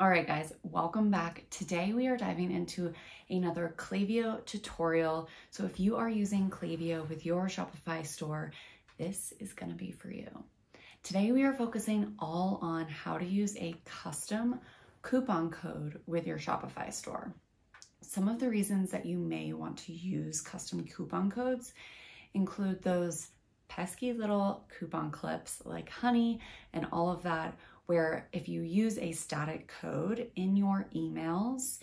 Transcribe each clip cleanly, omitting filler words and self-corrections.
All right, guys, welcome back. Today we are diving into another Klaviyo tutorial. So if you are using Klaviyo with your Shopify store, this is going to be for you. Today we are focusing all on how to use a custom coupon code with your Shopify store. Some of the reasons that you may want to use custom coupon codes include those pesky little coupon clips like honey and all of that, where if you use a static code in your emails,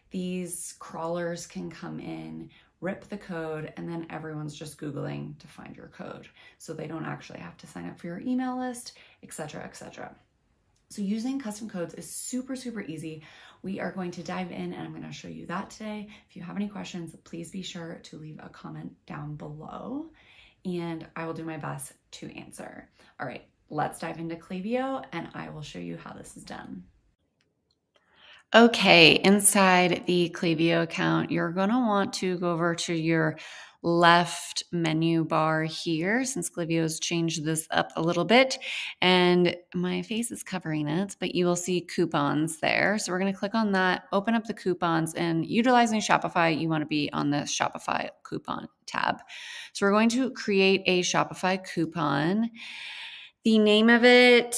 these crawlers can come in, rip the code, and then everyone's just Googling to find your code. So they don't actually have to sign up for your email list, etc., etc. So using custom codes is super, super easy. We are going to dive in and I'm going to show you that today. If you have any questions, please be sure to leave a comment down below and I will do my best to answer. All right, let's dive into Klaviyo and I will show you how this is done. Okay, inside the Klaviyo account, you're going to want to go over to your left menu bar here, since Klaviyo's changed this up a little bit, and my face is covering it, but you will see coupons there. So we're going to click on that, open up the coupons, and utilizing Shopify, you want to be on the Shopify coupon tab. So we're going to create a Shopify coupon. The name of it,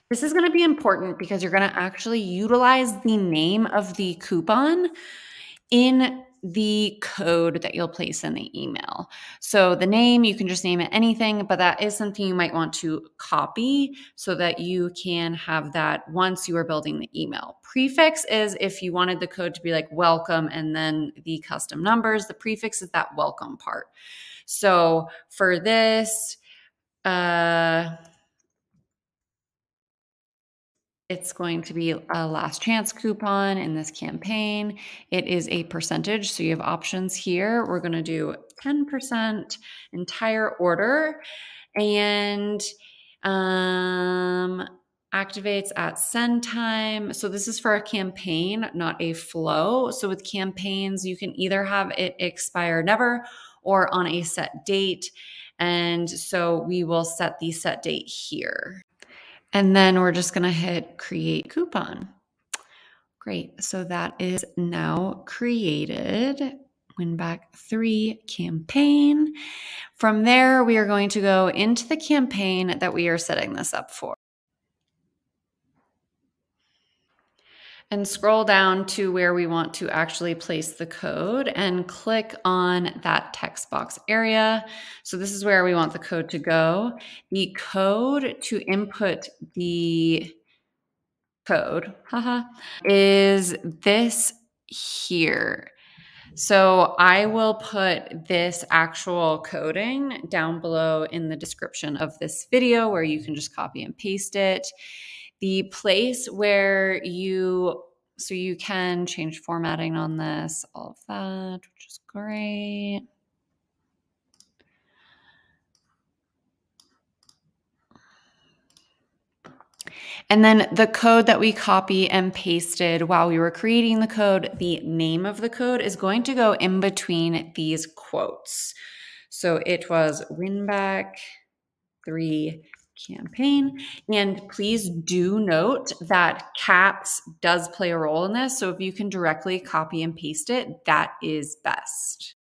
this is going to be important because you're going to actually utilize the name of the coupon in the code that you'll place in the email. So the name, you can just name it anything, but that is something you might want to copy so that you can have that once you are building the email. Prefix is if you wanted the code to be like welcome and then the custom numbers, the prefix is that welcome part. So for this, it's going to be a last chance coupon in this campaign. It is a percentage, so you have options here. We're going to do 10% entire order and activates at send time. So this is for a campaign, not a flow. So with campaigns, you can either have it expire never or on a set date. And so we will set the set date here. And then we're just going to hit create coupon. Great. So that is now created. Win back 3 campaign. From there, we are going to go into the campaign that we are setting this up for. And scroll down to where we want to actually place the code and click on that text box area. So this is where we want the code to go. The code to input the code is this here. So I will put this actual coding down below in the description of this video where you can just copy and paste it. The place where you can change formatting on this, all of that, which is great. And then the code that we copy and pasted while we were creating the code, the name of the code is going to go in between these quotes. So it was Winback 3 campaign. And please do note that caps does play a role in this. So if you can directly copy and paste it, that is best.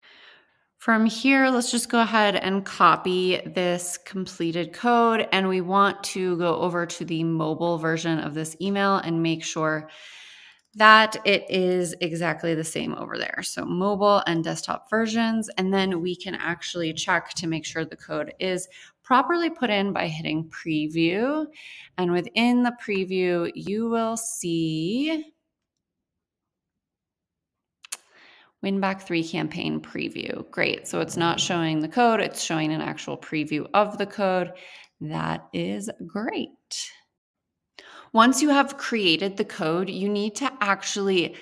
From here, let's just go ahead and copy this completed code, and we want to go over to the mobile version of this email and make sure that it is exactly the same over there. So mobile and desktop versions, and then we can actually check to make sure the code is properly put in by hitting preview. And within the preview, you will see Winback 3 campaign preview. Great. So it's not showing the code, it's showing an actual preview of the code. That is great. Once you have created the code, you need to actually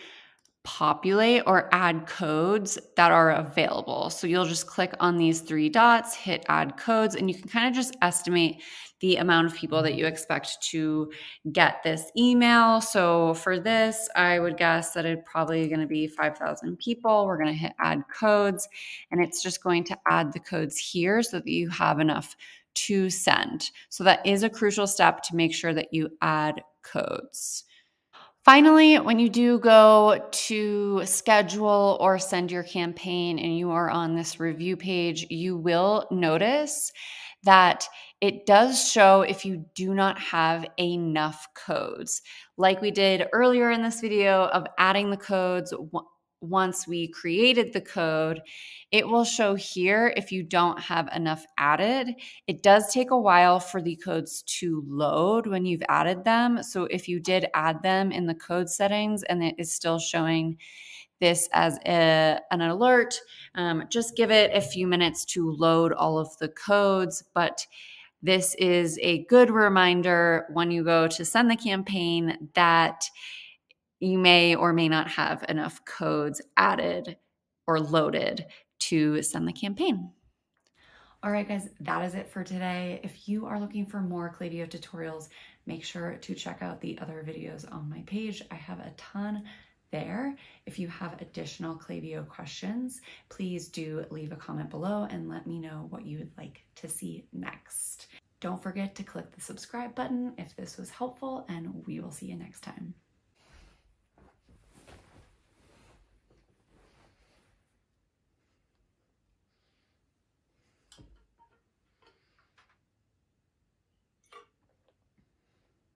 populate or add codes that are available. So you'll just click on these 3 dots, hit add codes, and you can kind of just estimate the amount of people that you expect to get this email. So for this, I would guess that it's probably going to be 5,000 people. We're going to hit add codes, and it's just going to add the codes here so that you have enough to send. So that is a crucial step to make sure that you add codes. Finally, when you do go to schedule or send your campaign and you are on this review page, you will notice that it does show if you do not have enough codes. Like we did earlier in this video of adding the codes, once we created the code, it will show here if you don't have enough added. It does take a while for the codes to load when you've added them. So if you did add them in the code settings and it is still showing this as an alert, just give it a few minutes to load all of the codes. But this is a good reminder when you go to send the campaign that you may or may not have enough codes added or loaded to send the campaign. All right, guys, that is it for today. If you are looking for more Klaviyo tutorials, make sure to check out the other videos on my page. I have a ton there. If you have additional Klaviyo questions, please do leave a comment below and let me know what you would like to see next. Don't forget to click the subscribe button if this was helpful, and we will see you next time.